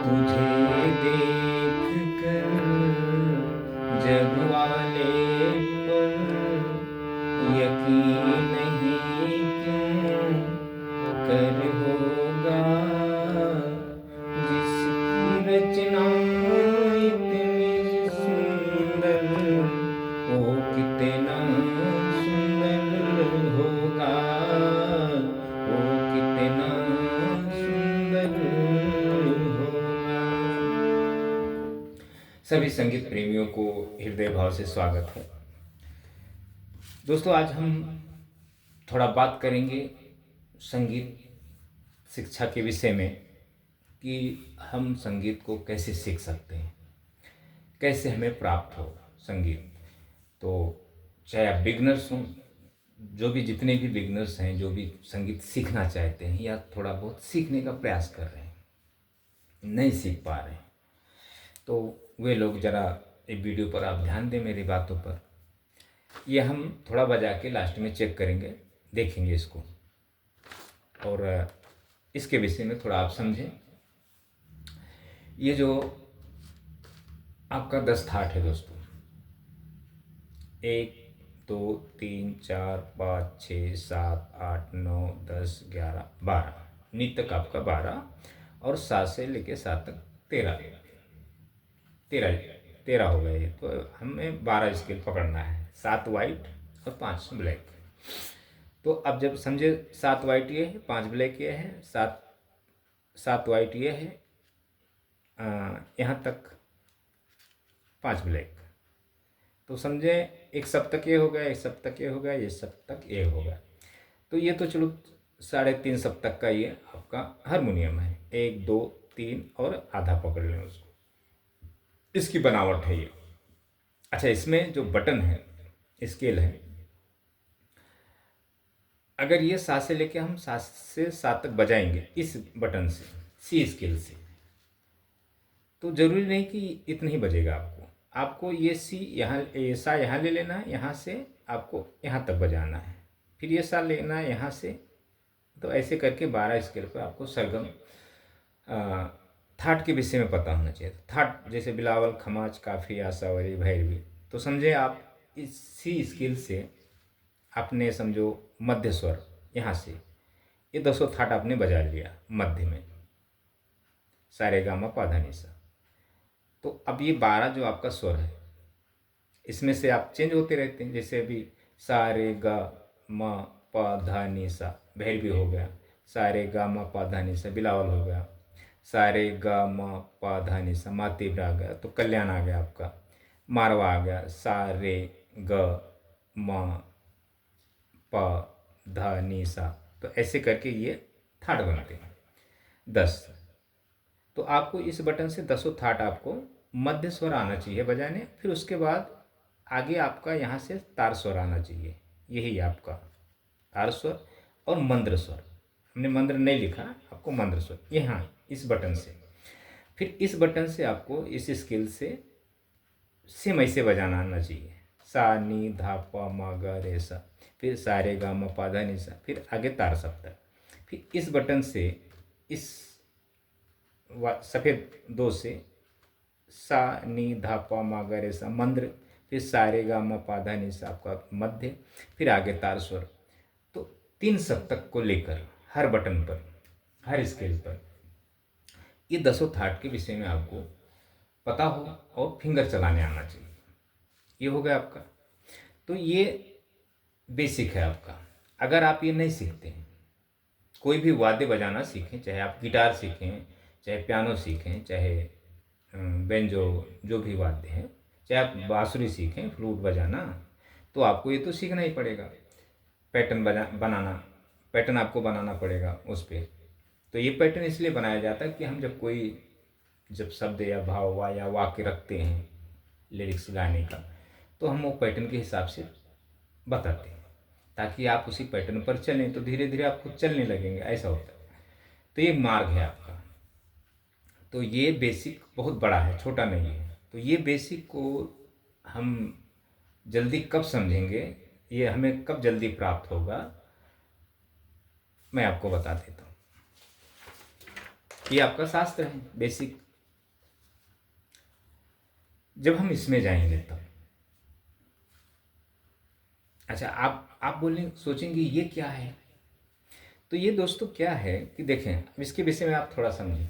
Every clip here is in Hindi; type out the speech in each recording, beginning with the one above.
तुझे देख कर जग वाले पर यकीन नहीं क्यों कर होगा, जिसकी रचना इतनी सुंदर वो कितना सुंदर होगा, वो कितना सुंदर होगा। सभी संगीत प्रेमियों को हृदय भाव से स्वागत है। दोस्तों, आज हम थोड़ा बात करेंगे संगीत शिक्षा के विषय में कि हम संगीत को कैसे सीख सकते हैं, कैसे हमें प्राप्त हो संगीत। तो चाहे आप बिगनर्स हों, जो भी जितने भी बिगनर्स हैं, जो भी संगीत सीखना चाहते हैं या थोड़ा बहुत सीखने का प्रयास कर रहे हैं, नहीं सीख पा रहे हैं, तो वे लोग ज़रा इस वीडियो पर आप ध्यान दें मेरी बातों पर। ये हम थोड़ा बजा के लास्ट में चेक करेंगे, देखेंगे इसको, और इसके विषय में थोड़ा आप समझें। ये जो आपका 10 थाट है दोस्तों, 1 2 3 4 5 6 7 8 9 10 11 12, नी तक आपका 12 और 7 से लेके 7 तक 13 13 हो गए। तो हमें 12 स्केल पकड़ना है, 7 वाइट और 5 ब्लैक। तो अब जब समझे 7 वाइट ये है, 5 ब्लैक ये है, 7 वाइट ये है, यहाँ तक 5 ब्लैक, तो समझे एक सप्तक ये हो गया, एक सप्तक ये हो गया, ये सप्तक ये हो गया। तो ये तो चलो 3.5 सप्तक का ये आपका हारमोनियम है, 1 2 3 और आधा पकड़ लें उसको, इसकी बनावट है ये। अच्छा, इसमें जो बटन है, स्केल है, अगर ये 7 से लेके हम 7 से 7 तक बजाएंगे इस बटन से, सी स्केल से, तो जरूरी नहीं कि इतना ही बजेगा। आपको ये सी यहाँ, ये सा यहाँ ले लेना है, यहाँ से आपको यहाँ तक बजाना है, फिर ये सा लेना है यहाँ से। तो ऐसे करके 12 स्केल पर आपको सरगम थाट के विषय में पता होना चाहिए। थाट जैसे बिलावल, खमाज, काफी, आशावरी, भैरवी, तो समझे आप इस सी स्केल से आपने समझो मध्य स्वर, यहाँ से ये 200 थाट आपने बजा लिया मध्य में, सारे गा मा पा धा नि सा। तो अब ये 12 जो आपका स्वर है, इसमें से आप चेंज होते रहते हैं। जैसे अभी सारे गा मा पा धा नि सा, भैरवी हो गया, सारे गा मा पा धा नि सा बिलावल हो गया, सारे गा मा पा धा नि सा मातीव्र आ गया, तो कल्याण आ गया आपका, मारवा आ गया, सारे ग मा पा धा नि सा। तो ऐसे करके ये थाट बनते हैं 10। तो आपको इस बटन से 10 थाट आपको मध्य स्वर आना चाहिए बजाने, फिर उसके बाद आगे आपका यहाँ से तार स्वर आना चाहिए। यही आपका तार स्वर और मंद्र स्वर, हमने मंद्र नहीं लिखा, आपको मंद्र स्वर यहाँ इस बटन से। फिर इस बटन से आपको इस स्केल से सेम ऐसे बजाना आना चाहिए, सा नी धा पा मा गा रे सा, फिर सारे गा मा पा धा नि सा, फिर आगे तार सप्तक। फिर इस बटन से इस सफ़ेद 2 से सा नी धा पा मा गा रे सा मंद्र, फिर सारे गा मा पा धा नि सा आपका मध्य, फिर आगे तार स्वर। तो 3 सप्तक को लेकर हर बटन पर, हर स्केल पर ये 10 थाट के विषय में आपको पता हो और फिंगर चलाने आना चाहिए। ये हो गया आपका। तो ये बेसिक है आपका। अगर आप ये नहीं सीखते हैं, कोई भी वाद्य बजाना सीखें, चाहे आप गिटार सीखें, चाहे पियानो सीखें, चाहे बेंजो, जो भी वाद्य है, चाहे आप बांसुरी सीखें, फ्लूट बजाना, तो आपको ये तो सीखना ही पड़ेगा। पैटर्न बनाना, पैटर्न आपको बनाना पड़ेगा उस पर। तो ये पैटर्न इसलिए बनाया जाता है कि हम जब शब्द या भाव या वाक्य रखते हैं लिरिक्स गाने का, तो हम वो पैटर्न के हिसाब से बताते हैं, ताकि आप उसी पैटर्न पर चलें, तो धीरे धीरे आप खुद चलने लगेंगे, ऐसा होता है। तो ये मार्ग है आपका। तो ये बेसिक बहुत बड़ा है, छोटा नहीं है। तो ये बेसिक को हम जल्दी कब समझेंगे, ये हमें कब जल्दी प्राप्त होगा, मैं आपको बता देता हूँ। ये आपका शास्त्र है बेसिक। जब हम इसमें जाएंगे तब, अच्छा आप बोलें सोचेंगे ये क्या है। तो ये दोस्तों क्या है कि देखें, अब इसके विषय में आप थोड़ा समझें।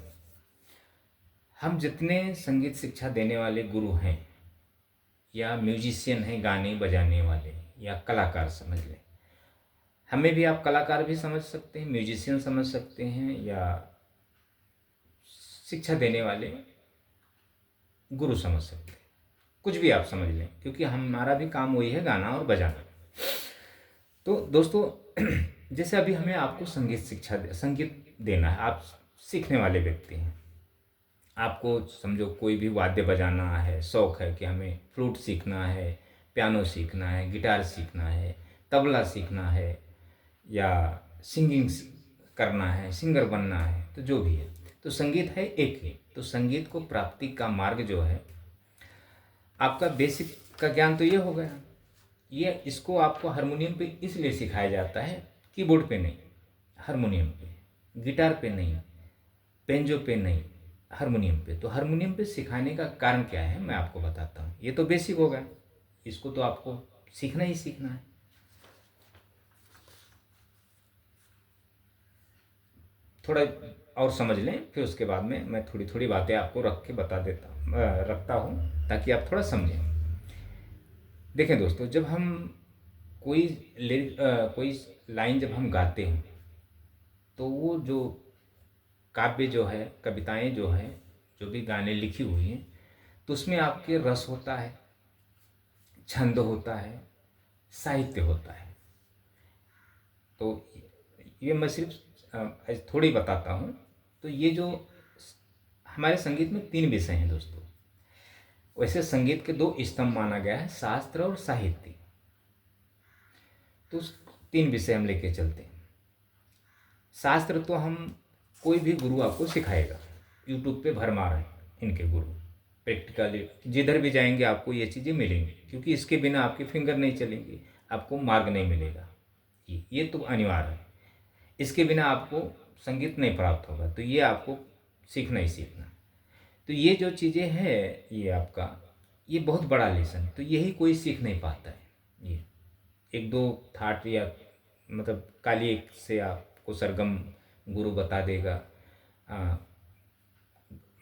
हम जितने संगीत शिक्षा देने वाले गुरु हैं या म्यूजिशियन हैं, गाने बजाने वाले या कलाकार समझ लें, हमें भी आप कलाकार भी समझ सकते हैं, म्यूजिशियन समझ सकते हैं, या शिक्षा देने वाले गुरु समझ सकते हैं, कुछ भी आप समझ लें, क्योंकि हमारा भी काम वही है, गाना और बजाना। तो दोस्तों जैसे अभी हमें आपको संगीत देना है, आप सीखने वाले व्यक्ति हैं, आपको समझो कोई भी वाद्य बजाना है, शौक़ है कि हमें फ्लूट सीखना है, पियानो सीखना है, गिटार सीखना है, तबला सीखना है, या सिंगिंग करना है, सिंगर बनना है, तो जो भी है, तो संगीत है एक ही। तो संगीत को प्राप्ति का मार्ग जो है, आपका बेसिक का ज्ञान तो ये हो गया। ये इसको आपको हारमोनियम पे इसलिए सिखाया जाता है, कीबोर्ड पे नहीं, हारमोनियम पे, गिटार पे नहीं, पेंजो पे नहीं, हारमोनियम पे। तो हारमोनियम पे सिखाने का कारण क्या है, मैं आपको बताता हूँ। ये तो बेसिक हो गया, इसको तो आपको सीखना ही सीखना है। थोड़ा और समझ लें, फिर उसके बाद में मैं थोड़ी थोड़ी बातें आपको रख के रखता हूँ, ताकि आप थोड़ा समझें। देखें दोस्तों, जब हम कोई लाइन जब हम गाते हैं, तो वो जो काव्य जो है, कविताएं जो हैं, जो भी गाने लिखी हुई हैं, तो उसमें आपके रस होता है, छंद होता है, साहित्य होता है। तो ये मैं सिर्फ थोड़ी बताता हूँ। तो ये जो हमारे संगीत में 3 विषय हैं दोस्तों। वैसे संगीत के 2 स्तंभ माना गया है, शास्त्र और साहित्य। तो 3 विषय हम लेके चलते हैं। शास्त्र तो हम, कोई भी गुरु आपको सिखाएगा, यूट्यूब पे भरमार है इनके गुरु, प्रैक्टिकली जिधर भी जाएंगे आपको ये चीज़ें मिलेंगी, क्योंकि इसके बिना आपकी फिंगर नहीं चलेंगी, आपको मार्ग नहीं मिलेगा। ये तो अनिवार्य है, इसके बिना आपको संगीत नहीं प्राप्त होगा। तो ये आपको सीखना ही सीखना। तो ये जो चीज़ें हैं, ये आपका, ये बहुत बड़ा लेसन, तो यही कोई सीख नहीं पाता है। ये 1-2 थाट या मतलब काली एक से आपको सरगम गुरु बता देगा,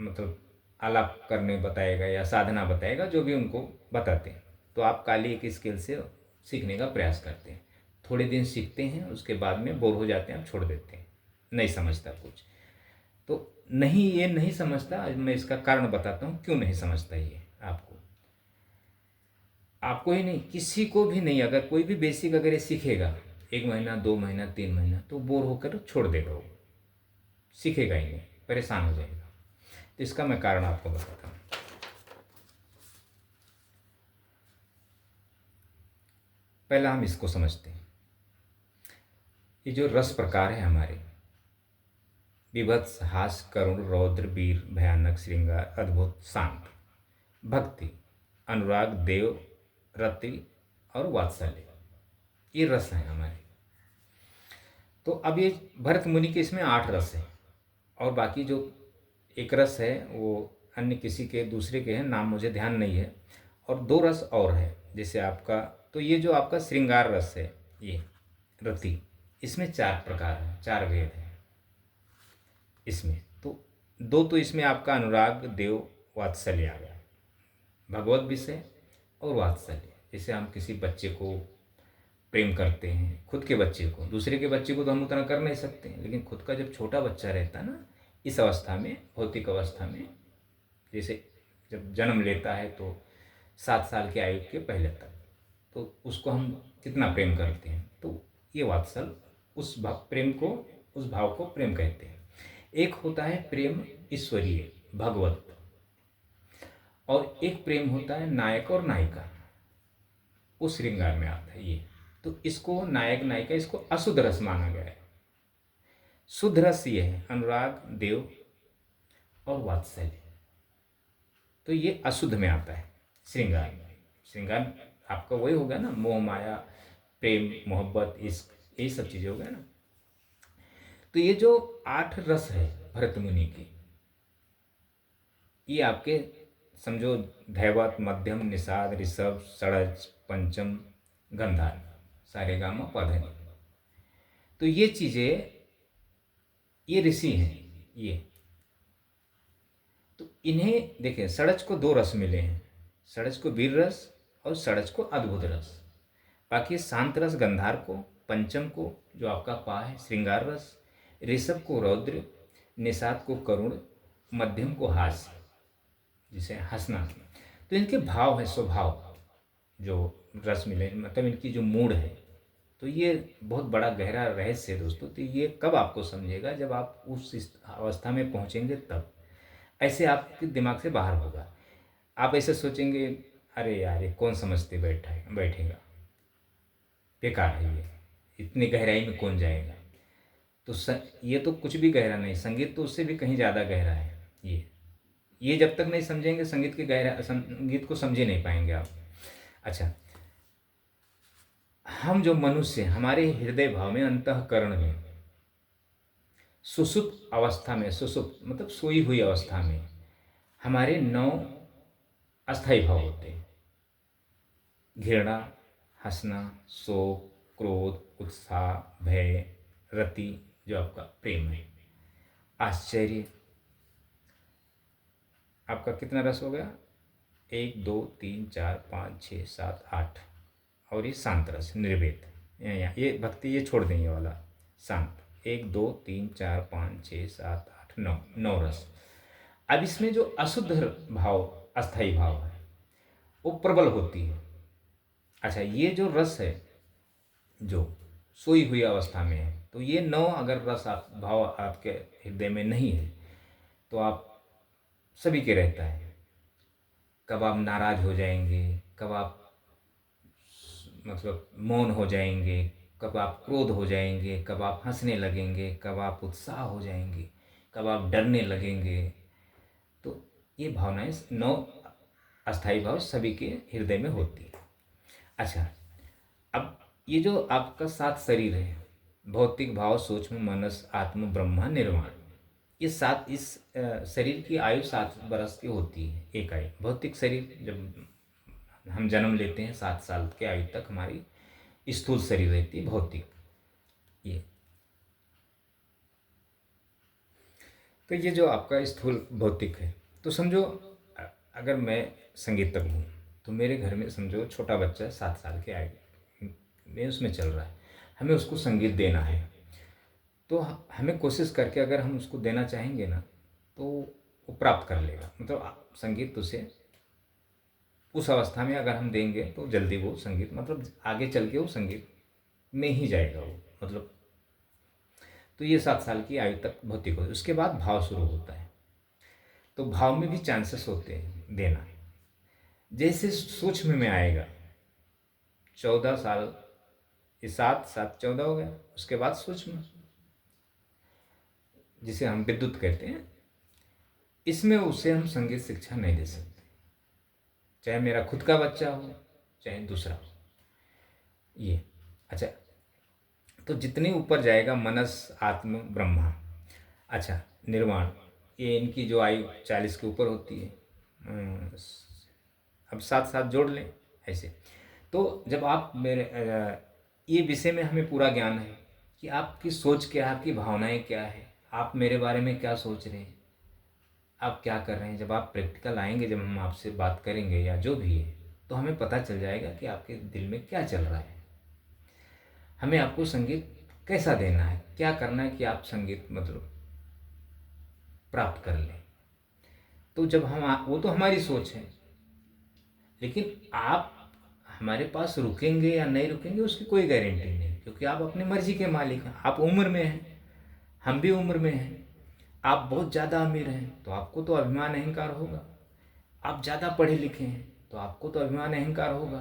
मतलब आलाप करने बताएगा या साधना बताएगा, जो भी उनको बताते हैं। तो आप काली एक स्केल से सीखने का प्रयास करते हैं, थोड़े दिन सीखते हैं, उसके बाद में बोर हो जाते हैं, आप छोड़ देते हैं, नहीं समझता कुछ। तो नहीं, ये नहीं समझता। आज मैं इसका कारण बताता हूँ क्यों नहीं समझता। ये आपको ही नहीं, किसी को भी नहीं, अगर कोई भी बेसिक अगर ये सीखेगा 1 महीना, 2 महीना, 3 महीना, तो बोर होकर छोड़ देगा, वो सीखेगा ही नहीं, परेशान हो जाएगा। तो इसका मैं कारण आपको बताता हूँ। पहला हम इसको समझते हैं। ये जो रस प्रकार है हमारे, विभत्स, हास्य, करुण, रौद्र, वीर, भयानक, श्रृंगार, अद्भुत, शांत, भक्ति, अनुराग, देव, रति और वात्सल्य, ये रस हैं हमारे। तो अब ये भरत मुनि के इसमें 8 रस हैं, और बाकी जो एक रस है वो अन्य किसी के दूसरे के हैं, नाम मुझे ध्यान नहीं है। और 2 रस और है, जैसे आपका, तो ये जो आपका श्रृंगार रस है, ये रति, इसमें 4 प्रकार हैं, 4 भेद हैं इसमें। तो 2 तो इसमें आपका अनुराग, देव, वात्सल्य आ गया, भगवत विषय और वात्सल्य। जैसे हम किसी बच्चे को प्रेम करते हैं, खुद के बच्चे को, दूसरे के बच्चे को तो हम उतना कर नहीं सकते, लेकिन खुद का जब छोटा बच्चा रहता है ना, इस अवस्था में, भौतिक अवस्था में, जैसे जब जन्म लेता है तो 7 साल की आयु के पहले तक, तो उसको हम कितना प्रेम करते हैं, तो ये वात्सल, उस प्रेम को, उस भाव को प्रेम कहते हैं। एक होता है प्रेम ईश्वरीय, भगवत, और एक प्रेम होता है नायक और नायिका, उस श्रृंगार में आता है ये। तो इसको नायक नायिका, इसको अशुद्ध रस माना गया है। शुद्ध रस ये है अनुराग, देव और वात्सल्य। तो ये अशुद्ध में आता है, श्रृंगार में। श्रृंगार आपका वही हो गया ना, मोह माया, प्रेम, मोहब्बत, इश्क, यही सब चीज़ें हो गया ना। तो ये जो 8 रस है भरत मुनि के, ये आपके समझो धैवत, मध्यम, निषाद, ऋषभ, षडज, पंचम, गंधार, सारेगामा पधनि। तो ये चीज़ें, ये ऋषि हैं ये। तो इन्हें देखिए, षडज को 2 रस मिले हैं, षडज को वीर रस और षडज को अद्भुत रस। बाकी शांत रस गंधार को, पंचम को जो आपका पा है श्रृंगार रस, ऋषभ को रौद्र, निषाद को करुण, मध्यम को हास्य, जिसे हंसना। तो इनके भाव है, स्वभाव जो रस मिले, मतलब इनकी जो मूड है। तो ये बहुत बड़ा गहरा रहस्य है दोस्तों। तो ये कब आपको समझेगा, जब आप उस अवस्था में पहुंचेंगे तब। ऐसे आपके दिमाग से बाहर होगा। आप ऐसे सोचेंगे, अरे यार ये कौन समझते बैठेगा, बेकार है ये, इतनी गहराई में कौन जाएगा। तो ये तो कुछ भी गहरा नहीं, संगीत तो उससे भी कहीं ज़्यादा गहरा है। ये जब तक नहीं समझेंगे संगीत को समझे नहीं पाएंगे आप। अच्छा, हम जो मनुष्य, हमारे हृदय भाव में, अंतःकरण में, सुसुप्त अवस्था में, सुसुप्त मतलब सोई हुई अवस्था में हमारे 9 अस्थाई भाव होते हैं। घृणा, हंसना, शोक, क्रोध, उत्साह, भय, रति जो आपका प्रेम है, आश्चर्य, आपका कितना रस हो गया, 1 2 3 4 5 6 7 8, और ये शांत रस निर्वेद। ये भक्ति ये छोड़ दें, ये वाला शांत, 1 2 3 4 5 6 7 8 9, 9 रस। अब इसमें जो अशुद्ध भाव, अस्थाई भाव है, वो प्रबल होती है। अच्छा, ये जो रस है जो सोई हुई अवस्था में है, तो ये 9 अगर रस भाव आपके हृदय में नहीं है तो आप सभी के रहता है। कब आप नाराज हो जाएंगे, कब आप मतलब मौन हो जाएंगे, कब आप क्रोध हो जाएंगे, कब आप हंसने लगेंगे, कब आप उत्साह हो जाएंगे, कब आप डरने लगेंगे। तो ये भावनाएं 9 अस्थाई भाव सभी के हृदय में होती है। अच्छा, अब ये जो आपका 7 शरीर है, भौतिक भाव, सूक्ष्म, मनस, आत्म, ब्रह्मा, निर्वाण, ये 7, इस शरीर की आयु 7 बरस की होती है, एक आयु। भौतिक शरीर जब हम जन्म लेते हैं 7 साल के आयु तक हमारी स्थूल शरीर रहती है, भौतिक। ये तो ये जो आपका स्थूल भौतिक है, तो समझो अगर मैं संगीतज्ञ हूँ तो मेरे घर में समझो छोटा बच्चा 7 साल के आयु में उसमें चल रहा है, हमें उसको संगीत देना है। तो हमें कोशिश करके अगर हम उसको देना चाहेंगे ना, तो वो प्राप्त कर लेगा। मतलब संगीत उसे उस अवस्था में अगर हम देंगे तो जल्दी वो संगीत, मतलब आगे चल के वो संगीत में ही जाएगा वो, मतलब। तो ये 7 साल की आयु तक भौतिक होती है। उसके बाद भाव शुरू होता है, तो भाव में भी चांसेस होते हैं देना। जैसे सूक्ष्म में आएगा 14 साल, ये 7 7 14 हो गया। उसके बाद सूक्ष्म, जिसे हम विद्युत कहते हैं, इसमें उसे हम संगीत शिक्षा नहीं दे सकते, चाहे मेरा खुद का बच्चा हो चाहे दूसरा हो। ये अच्छा, तो जितने ऊपर जाएगा मनस, आत्म, ब्रह्मा, अच्छा निर्वाण, ये इनकी जो आयु 40 के ऊपर होती है। अब 7 7 जोड़ लें ऐसे। तो जब आप ये विषय में हमें पूरा ज्ञान है कि आपकी सोच क्या है, आपकी भावनाएं क्या है, आप मेरे बारे में क्या सोच रहे हैं, आप क्या कर रहे हैं। जब आप प्रैक्टिकल आएंगे, जब हम आपसे बात करेंगे या जो भी है, तो हमें पता चल जाएगा कि आपके दिल में क्या चल रहा है। हमें आपको संगीत कैसा देना है, क्या करना है कि आप संगीत मतलब प्राप्त कर लें। तो जब हम, वो तो हमारी सोच है, लेकिन आप हमारे पास रुकेंगे या नहीं रुकेंगे उसकी कोई गारंटी नहीं, क्योंकि आप अपनी मर्जी के मालिक हैं। आप उम्र में हैं, हम भी उम्र में हैं। आप बहुत ज़्यादा अमीर हैं तो आपको तो अभिमान अहंकार होगा, आप ज़्यादा पढ़े लिखे हैं तो आपको तो अभिमान अहंकार होगा,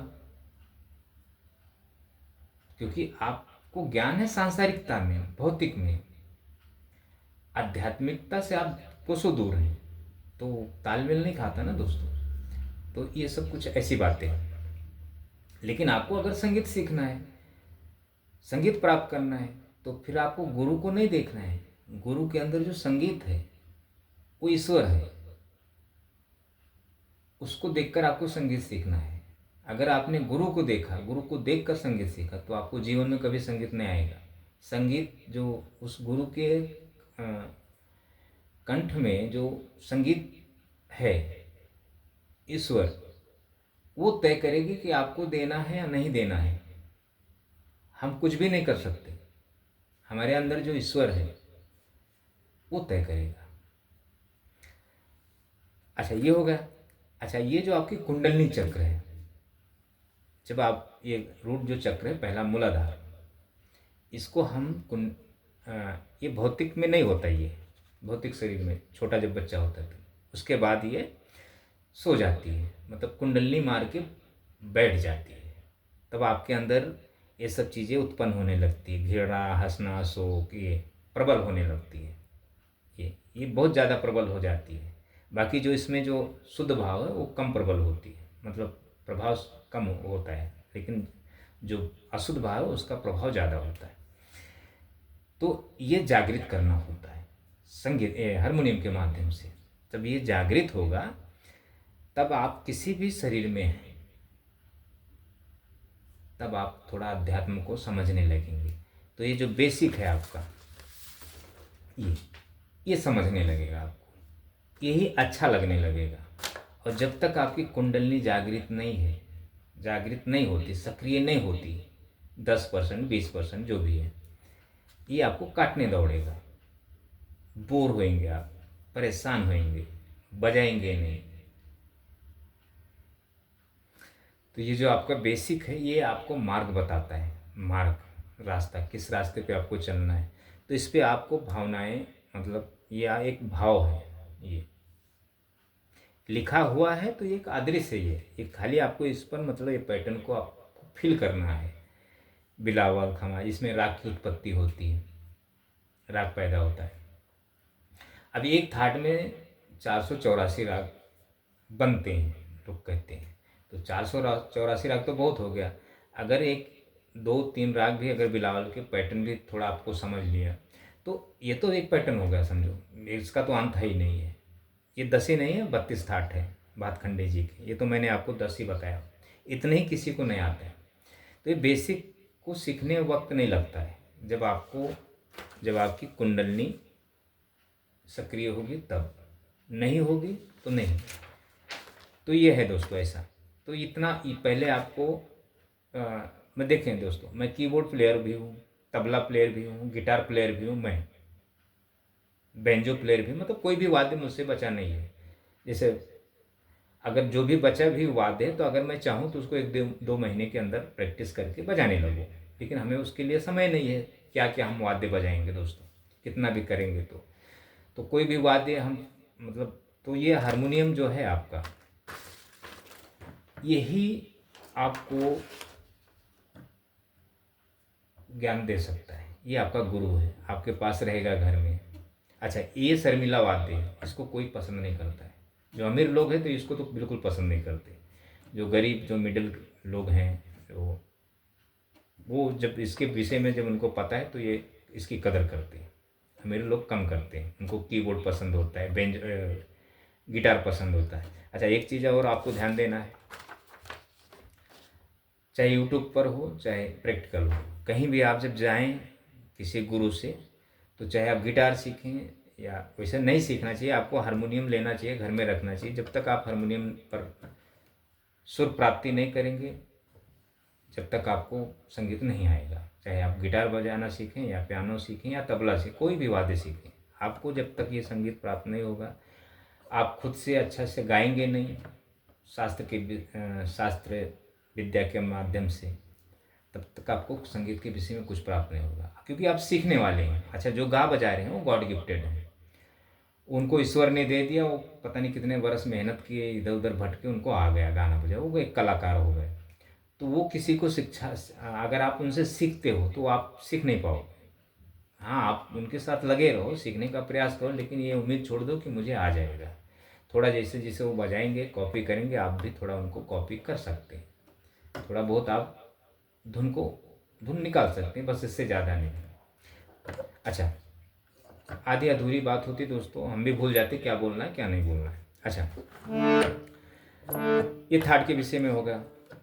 क्योंकि आपको ज्ञान है सांसारिकता में, भौतिक में। आध्यात्मिकता से आप कोसों दूर हैं, तो तालमेल नहीं खाता ना दोस्तों। तो ये सब कुछ ऐसी बातें हैं। लेकिन आपको अगर संगीत सीखना है, संगीत प्राप्त करना है, तो फिर आपको गुरु को नहीं देखना है। गुरु के अंदर जो संगीत है वो ईश्वर है, उसको देखकर आपको संगीत सीखना है। अगर आपने गुरु को देखा, गुरु को देखकर संगीत सीखा, तो आपको जीवन में कभी संगीत नहीं आएगा। संगीत जो उस गुरु के कंठ में जो संगीत है, ईश्वर, वो तय करेगी कि आपको देना है या नहीं देना है। हम कुछ भी नहीं कर सकते, हमारे अंदर जो ईश्वर है वो तय करेगा। अच्छा, ये हो गया। अच्छा, ये जो आपकी कुंडलिनी चक्र है, जब आप ये रूट जो चक्र है पहला मूलाधार, इसको हम ये भौतिक में नहीं होता, ये भौतिक शरीर में छोटा जब बच्चा होता है तो उसके बाद ये सो जाती है, मतलब कुंडलिनी मार के बैठ जाती है। तब आपके अंदर ये सब चीज़ें उत्पन्न होने लगती है, घृणा, हंसना, शोक, ये प्रबल होने लगती है। ये बहुत ज़्यादा प्रबल हो जाती है। बाकी जो इसमें जो शुद्ध भाव है वो कम प्रबल होती है, मतलब प्रभाव कम होता है, लेकिन जो अशुद्ध भाव है उसका प्रभाव ज़्यादा होता है। तो ये जागृत करना होता है संगीत हारमोनियम के माध्यम से। जब ये जागृत होगा तब आप किसी भी शरीर में हैं, तब आप थोड़ा अध्यात्म को समझने लगेंगे। तो ये जो बेसिक है आपका, ये समझने लगेगा आपको, यही अच्छा लगने लगेगा। और जब तक आपकी कुंडलिनी जागृत नहीं है, जागृत नहीं होती, सक्रिय नहीं होती, 10%, 20% जो भी है, ये आपको काटने दौड़ेगा। बोर होएंगे आप, परेशान होएंगे, बजाएंगे नहीं। तो ये जो आपका बेसिक है ये आपको मार्ग बताता है, मार्ग, रास्ता, किस रास्ते पे आपको चलना है। तो इस पे आपको भावनाएं, मतलब ये एक भाव है, ये लिखा हुआ है, तो ये एक अदृश्य है। ये खाली आपको इस पर, मतलब ये पैटर्न को आपको फील करना है। बिलावल, खमा, इसमें राग की उत्पत्ति होती है, राग पैदा होता है। अब एक थाट में 484 राग बनते हैं, लोग कहते हैं। तो 484 राग तो बहुत हो गया। अगर एक 2-3 राग भी, अगर बिलावल के पैटर्न भी थोड़ा आपको समझ लिया, तो ये तो एक पैटर्न हो गया समझो, इसका तो अंत है ही नहीं है। ये 10 ही नहीं है, 32 थाट है भातखंडे जी के। ये तो मैंने आपको 10 ही बताया, इतने ही किसी को नहीं आता है। तो ये बेसिक को सीखने वक्त नहीं लगता है, जब आपकी कुंडलिनी सक्रिय होगी तब, नहीं होगी तो नहीं। तो ये है दोस्तों ऐसा। तो इतना पहले आपको मैं देखें दोस्तों, मैं कीबोर्ड प्लेयर भी हूँ, तबला प्लेयर भी हूँ, गिटार प्लेयर भी हूँ, मैं बेंजो प्लेयर भी, मतलब कोई भी वाद्य मुझसे बचा नहीं है। जैसे अगर जो भी बचा भी वाद्य है, तो अगर मैं चाहूँ तो उसको 1-2 महीने के अंदर प्रैक्टिस करके बजाने लगूँ, लेकिन हमें उसके लिए समय नहीं है। क्या क्या हम वाद्य बजाएंगे दोस्तों, कितना भी करेंगे तो कोई भी वाद्य हम, मतलब, तो ये हारमोनियम जो है आपका, यही आपको ज्ञान दे सकता है। ये आपका गुरु है, आपके पास रहेगा घर में। अच्छा, ये शर्मिला वाद्य है, इसको कोई पसंद नहीं करता है। जो अमीर लोग हैं तो इसको तो बिल्कुल पसंद नहीं करते। जो गरीब, जो मिडिल लोग हैं, वो जब इसके विषय में जब उनको पता है तो ये इसकी कदर करते हैं। अमीर लोग कम करते हैं, उनको कीबोर्ड पसंद होता है, गिटार पसंद होता है। अच्छा, एक चीज़ और आपको ध्यान देना है, चाहे यूट्यूब पर हो चाहे प्रैक्टिकल हो, कहीं भी आप जब जाएं किसी गुरु से, तो चाहे आप गिटार सीखें या वैसे नहीं सीखना चाहिए, आपको हारमोनियम लेना चाहिए, घर में रखना चाहिए। जब तक आप हारमोनियम पर सुर प्राप्ति नहीं करेंगे, जब तक आपको संगीत नहीं आएगा। चाहे आप गिटार बजाना सीखें या पियानो सीखें या तबला सीखें, कोई भी वाद्य सीखें, आपको जब तक ये संगीत प्राप्त नहीं होगा, आप खुद से अच्छा से गाएंगे नहीं शास्त्र विद्या के माध्यम से, तब तक आपको संगीत के विषय में कुछ प्राप्त नहीं होगा, क्योंकि आप सीखने वाले हैं। अच्छा, जो गा बजा रहे हैं वो गॉड गिफ्टेड हैं, उनको ईश्वर ने दे दिया, वो पता नहीं कितने वर्ष मेहनत किए, इधर उधर भटके, उनको आ गया गाना बजा, वो एक कलाकार हो गए। तो वो किसी को शिक्षा, अगर आप उनसे सीखते हो तो आप सीख नहीं पाओगे। हाँ, आप उनके साथ लगे रहो, सीखने का प्रयास करो, लेकिन ये उम्मीद छोड़ दो कि मुझे आ जाएगा। थोड़ा जैसे जैसे वो बजाएंगे, कॉपी करेंगे, आप भी थोड़ा उनको कॉपी कर सकते हैं। थोड़ा बहुत आप धुन निकाल सकते हैं, बस इससे ज़्यादा नहीं। अच्छा, आधी अधूरी बात होती दोस्तों, हम भी भूल जाते क्या बोलना है क्या नहीं बोलना है। अच्छा, ये थर्ड के विषय में होगा,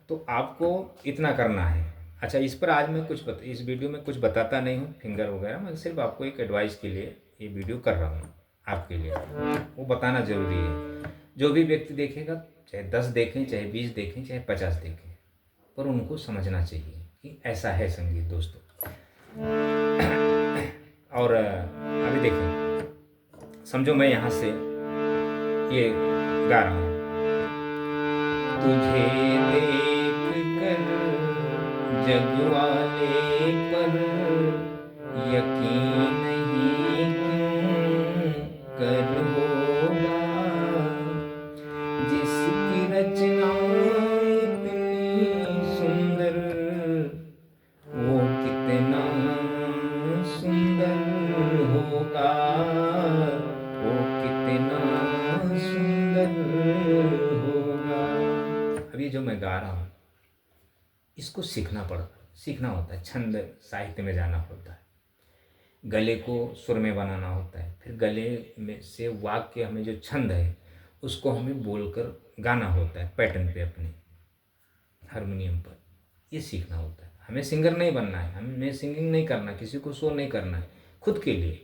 तो आपको इतना करना है। अच्छा, इस पर आज मैं इस वीडियो में कुछ बताता नहीं हूँ फिंगर वगैरह, मैं सिर्फ आपको एक एडवाइस के लिए ये वीडियो कर रहा हूँ आपके लिए, वो बताना ज़रूरी है। जो भी व्यक्ति देखेगा, चाहे 10 देखें, चाहे 20 देखें, चाहे 50 देखें, पर उनको समझना चाहिए कि ऐसा है संगीत दोस्तों। और अभी देखें, समझो मैं यहाँ से ये गा रहा हूँ, तुझे देख कर जग वाले पर यकीन नहीं क्यों कर होगा, जिसकी रचना इतनी सुंदर, वो कितना सुंदर होगा, वो कितना सुंदर होगा। अभी जो मैं गा रहा हूँ, इसको सीखना होता है, छंद साहित्य में जाना होता है, गले को सुर में बनाना होता है, फिर गले में से वाक्य हमें जो छंद है उसको हमें बोलकर गाना होता है पैटर्न पे, अपने हारमोनियम पर। ये सीखना होता है। हमें सिंगर नहीं बनना है, हमें सिंगिंग नहीं करना, किसी को शो नहीं करना है, खुद के लिए।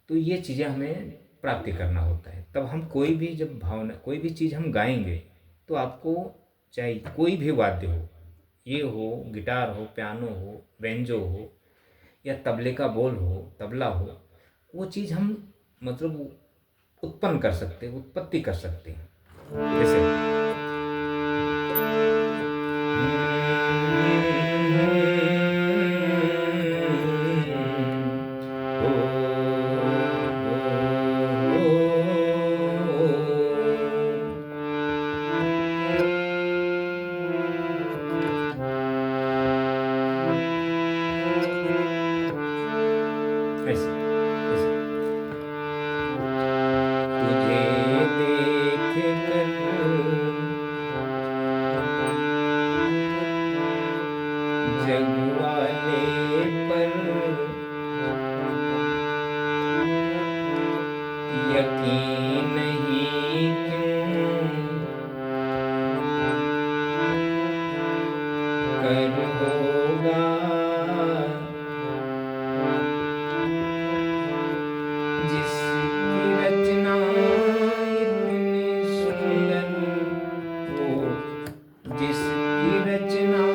तो ये चीज़ें हमें प्राप्ति करना होता है। तब हम कोई भी जब भावना, कोई भी चीज़ हम गाएंगे, तो आपको चाहे कोई भी वाद्य हो, ये हो, गिटार हो, पियानो हो, बेंजो हो, या तबले का बोल हो, तबला हो, वो चीज़ हम मतलब उत्पन्न कर सकते हैं, उत्पत्ति कर सकते हैं। जैसे ऐसे ऐसे, तुझे देख कर जग वाले पर यकीन नहीं क्यों कर होगा, जिसकी रचना इतनी सुंदर, वो जिसकी रचना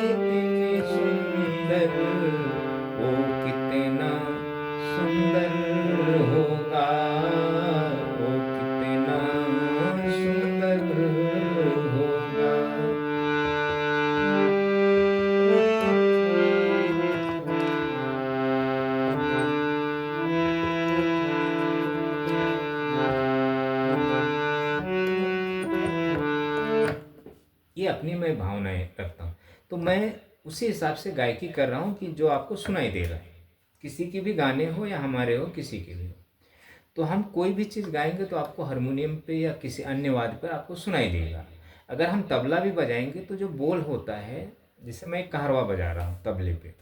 इतनी सुंदर, वो कितना सुंदर होगा, वो कितना सुंदर होगा। ये अपनी मैं भावनाएं रखता हूँ, तो मैं उसी हिसाब से गायकी कर रहा हूँ कि जो आपको सुनाई दे रहा है, किसी की भी गाने हो या हमारे हो, किसी के भी हो। तो हम कोई भी चीज़ गाएंगे तो आपको हारमोनियम पे या किसी अन्य वाद्य पर आपको सुनाई देगा। अगर हम तबला भी बजाएंगे तो जो बोल होता है, जैसे मैं एक कहरवा बजा रहा हूँ तबले पे,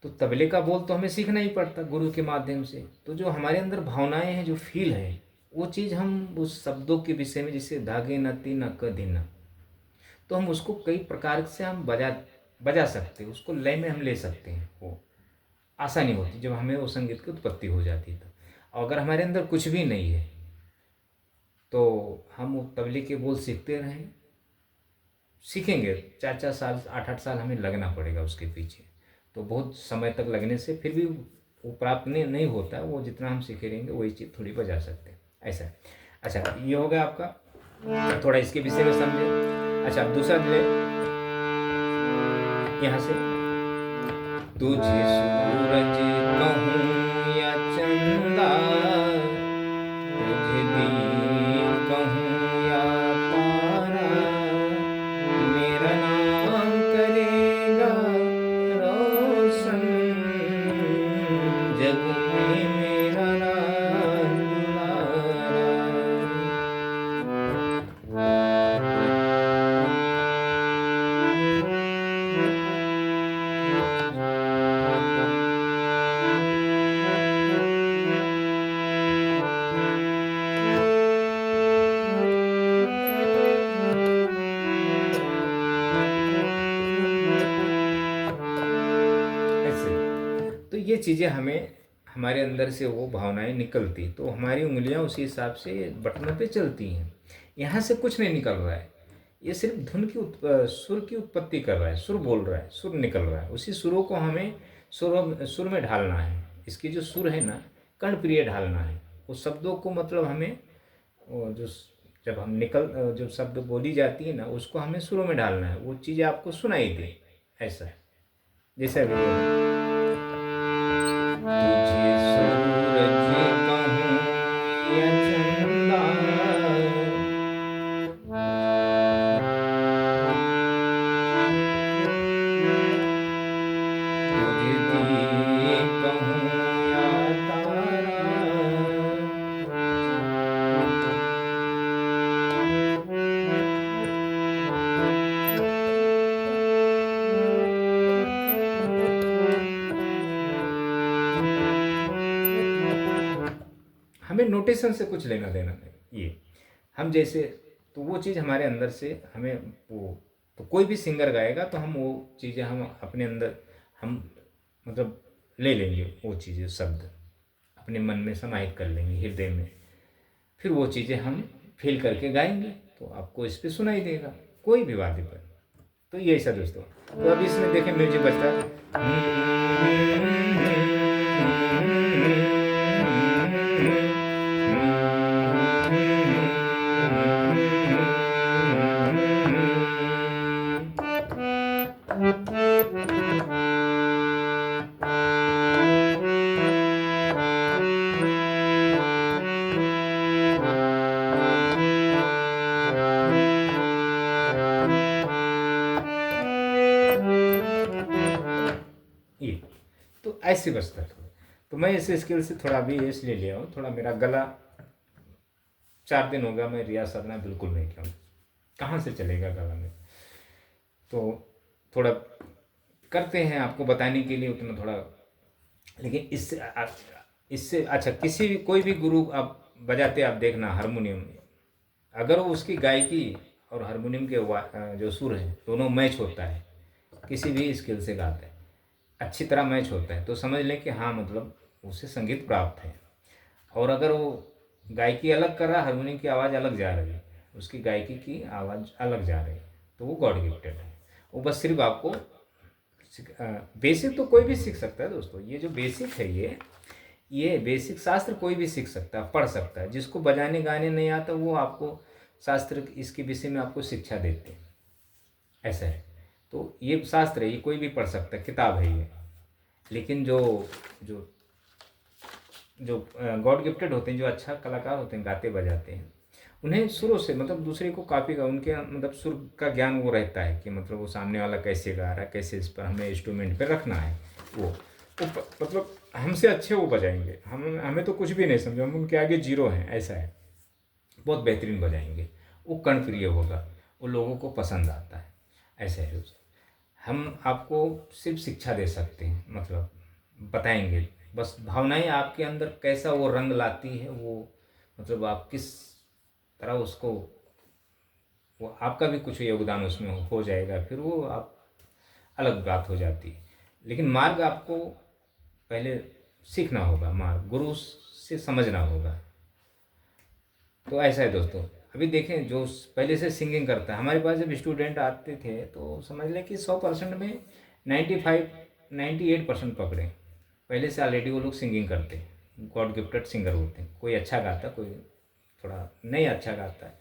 तो तबले का बोल तो हमें सीखना ही पड़ता गुरु के माध्यम से। तो जो हमारे अंदर भावनाएं हैं, जो फील है, वो चीज़ हम उस शब्दों के विषय में, जैसे धागे नती न क दिन, तो हम उसको कई प्रकार से हम बजा सकते हैं, उसको लय में हम ले सकते हैं। वो आसानी होती जब हमें वो संगीत की उत्पत्ति हो जाती है। और अगर हमारे अंदर कुछ भी नहीं है, तो हम वो तबले के बोल सीखते रहें, सीखेंगे 4-4 साल, 8-8 साल हमें लगना पड़ेगा उसके पीछे। तो बहुत समय तक लगने से फिर भी वो प्राप्त नहीं होता है। वो जितना हम सीखे रहेंगे वही चीज़ थोड़ी बजा सकते हैं, ऐसा है। अच्छा, ये हो गया आपका, थोड़ा इसके विषय में समझे। अच्छा, अब दूसरा ले, यहाँ से, तुझे सूरज कहूँ या चंदा, तुझे दीन कहूँ या तारा, मेरा नाम करेगा रोशन, जग में मेरा नाम दुलारा। ये चीज़ें हमें हमारे अंदर से वो भावनाएं निकलती, तो हमारी उंगलियां उसी हिसाब से बटनों पे चलती हैं। यहाँ से कुछ नहीं निकल रहा है, ये सिर्फ धुन की सुर की उत्पत्ति कर रहा है, सुर बोल रहा है, सुर निकल रहा है। उसी सुरों को हमें सुर में ढालना है। इसकी जो सुर है ना, कर्णप्रिय ढालना है। उस शब्दों को मतलब हमें वो जो जब हम जो शब्द बोली जाती है ना, उसको हमें सुरों में ढालना है, वो चीज़ें आपको सुनाई दे। ऐसा है, जैसे अभी तुझे सूरज कहूँ या चंदा, तुझे दिए कहूँ या तारा, हमें नोटेशन से कुछ लेना देना नहीं। ये हम जैसे, तो वो चीज़ हमारे अंदर से हमें वो, तो कोई भी सिंगर गाएगा तो हम वो चीज़ें हम अपने अंदर हम मतलब ले लेंगे, वो चीज़ें शब्द अपने मन में समाहित कर लेंगे, हृदय में। फिर वो चीज़ें हम फील करके गाएंगे, तो आपको इस पे सुनाई देगा कोई भी वाद्य पर। तो ये ऐसा दोस्तों, तो अभी इसमें देखें म्यूजिक बजता ये, तो ऐसे बजता है थोड़ा। तो मैं इस स्किल से थोड़ा अभी इसलिए लिया हूँ, थोड़ा मेरा गला 4 दिन हो गया मैं रियाज करना बिल्कुल नहीं किया हूँ, कहाँ से चलेगा गला में। तो थोड़ा करते हैं आपको बताने के लिए उतना थोड़ा, लेकिन इससे अच्छा किसी भी कोई भी गुरु आप बजाते आप देखना हारमोनियम, अगर वो उसकी गायकी और हारमोनियम के जो सुर हैं दोनों मैच होता है, किसी भी स्किल से गाते हैं अच्छी तरह मैच होता है, तो समझ लें कि हाँ मतलब उसे संगीत प्राप्त है। और अगर वो गायकी अलग कर रहा है, हारमोनियम की आवाज़ अलग जा रही है, उसकी गायकी की आवाज़ अलग जा रही है, तो वो गॉड गिफ्टेड है। वो बस सिर्फ आपको बेसिक तो कोई भी सीख सकता है दोस्तों। ये जो बेसिक है ये बेसिक शास्त्र कोई भी सीख सकता है, पढ़ सकता है। जिसको बजाने गाने नहीं आता वो आपको शास्त्र इसके विषय में आपको शिक्षा देते हैं, ऐसा है। तो ये शास्त्र है, ये कोई भी पढ़ सकता है, किताब है ये। लेकिन जो जो जो गॉड गिफ्टेड होते हैं, जो अच्छा कलाकार होते हैं, गाते बजाते हैं, उन्हें शुरू से मतलब दूसरे को काफ़ी का उनके मतलब सुर का ज्ञान वो रहता है कि मतलब वो सामने वाला कैसे गा रहा है, कैसे इस पर हमें इंस्ट्रूमेंट पे रखना है। वो मतलब हमसे अच्छे वो बजाएंगे, हमें तो कुछ भी नहीं समझो, हम उनके आगे जीरो हैं, ऐसा है। बहुत बेहतरीन बजाएंगे, वो कर्णप्रिय होगा, वो लोगों को पसंद आता है, ऐसा है। हम आपको सिर्फ शिक्षा दे सकते हैं, मतलब बताएंगे, बस भावनाएं आपके अंदर कैसा वो रंग लाती है, वो मतलब आप किस तरह उसको, वो आपका भी कुछ योगदान उसमें हो जाएगा, फिर वो आप अलग बात हो जाती है। लेकिन मार्ग आपको पहले सीखना होगा, मार्ग गुरु से समझना होगा। तो ऐसा है दोस्तों। अभी देखें जो पहले से सिंगिंग करता है, हमारे पास जब स्टूडेंट आते थे तो समझ लें कि 100% में 98% पकड़े, पहले से ऑलरेडी वो लोग सिंगिंग करते हैं, गॉड गिफ्टेड सिंगर होते हैं। कोई अच्छा गाता, कोई थोड़ा नहीं अच्छा गाता है,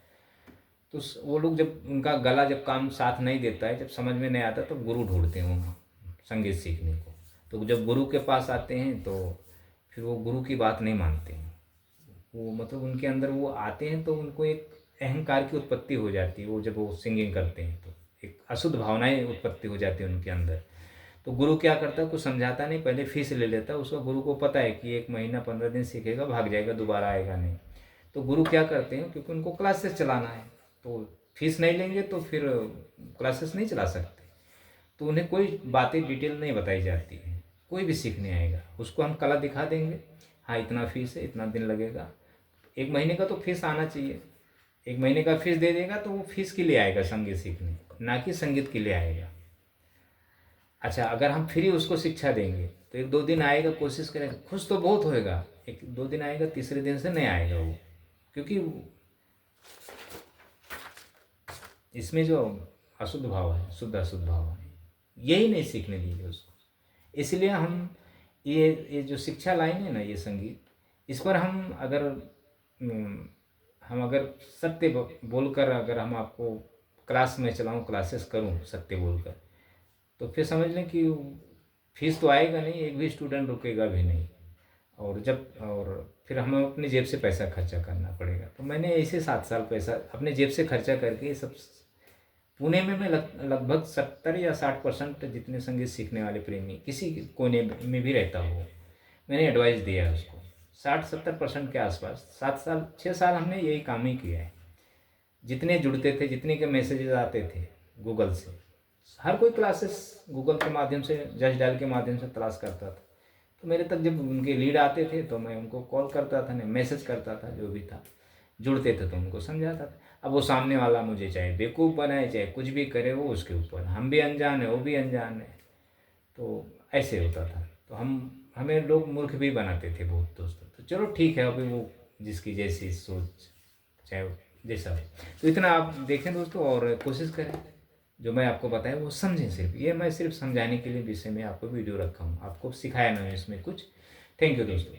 तो वो लोग जब उनका गला जब काम साथ नहीं देता है, जब समझ में नहीं आता, तो गुरु ढूंढते हैं वहाँ संगीत सीखने को। तो जब गुरु के पास आते हैं तो फिर वो गुरु की बात नहीं मानते हैं, वो मतलब उनके अंदर वो आते हैं तो उनको एक अहंकार की उत्पत्ति हो जाती है। वो जब वो सिंगिंग करते हैं तो एक अशुद्ध भावनाएं उत्पत्ति हो जाती है उनके अंदर। तो गुरु क्या करता है, कुछ समझाता नहीं, पहले फीस ले लेता है। उसको गुरु को पता है कि 1 महीना 15 दिन सीखेगा, भाग जाएगा, दोबारा आएगा नहीं। तो गुरु क्या करते हैं, क्योंकि उनको क्लासेस चलाना है, तो फीस नहीं लेंगे तो फिर क्लासेस नहीं चला सकते। तो उन्हें कोई बातें डिटेल नहीं बताई जाती है। कोई भी सीखने आएगा उसको हम कला दिखा देंगे, हाँ इतना फीस है, इतना दिन लगेगा, 1 महीने का तो फीस आना चाहिए। 1 महीने का फीस दे देगा तो वो फीस के लिए आएगा संगीत सीखने, ना कि संगीत के लिए आएगा। अच्छा, अगर हम फ्री उसको शिक्षा देंगे तो 1-2 दिन आएगा, कोशिश करेगा, खुश तो बहुत होएगा, 1-2 दिन आएगा, तीसरे दिन से नहीं आएगा वो, क्योंकि इसमें जो अशुद्ध भाव है, शुद्ध अशुद्ध भाव है, यही नहीं सीखने दीजिए उसको। इसलिए हम ये जो शिक्षा लाइन है ना, ये संगीत, इस पर हम अगर हम अगर सत्य बोलकर अगर हम आपको क्लास में चलाऊं, क्लासेस करूं सत्य बोलकर, तो फिर समझ लें कि फीस तो आएगा नहीं, एक भी स्टूडेंट रुकेगा भी नहीं, और फिर हमें अपनी जेब से पैसा खर्चा करना पड़ेगा। तो मैंने ऐसे 7 साल पैसा अपने जेब से खर्चा करके ये सब पुणे में मैं लगभग 70 या 60% जितने संगीत सीखने वाले प्रेमी किसी कोने में भी रहता हो, मैंने एडवाइस दिया है उसको। 60-70% के आसपास 7 साल 6 साल हमने यही काम ही किया है। जितने जुड़ते थे, जितने के मैसेजेस आते थे गूगल से, हर कोई क्लासेस गूगल के माध्यम से, जस्ट डायल के माध्यम से तलाश करता था। तो मेरे तक जब उनके लीड आते थे तो मैं उनको कॉल करता था, नहीं मैसेज करता था, जो भी था, जुड़ते थे तो उनको समझाता था। अब वो सामने वाला मुझे चाहे बेवकूफ़ बनाए, चाहे कुछ भी करे, वो उसके ऊपर, हम भी अनजान है, वो भी अनजान है, तो ऐसे होता था। तो हमें लोग मूर्ख भी बनाते थे बहुत दोस्तों। तो चलो ठीक है, अभी वो जिसकी जैसी सोच, चाहे जैसा हो, तो इतना आप देखें दोस्तों, और कोशिश करें जो मैं आपको बताया वो समझें। सिर्फ ये मैं सिर्फ समझाने के लिए विषय में आपको वीडियो रखा हूँ, आपको सिखाया नहीं इसमें कुछ। थैंक यू दोस्तों।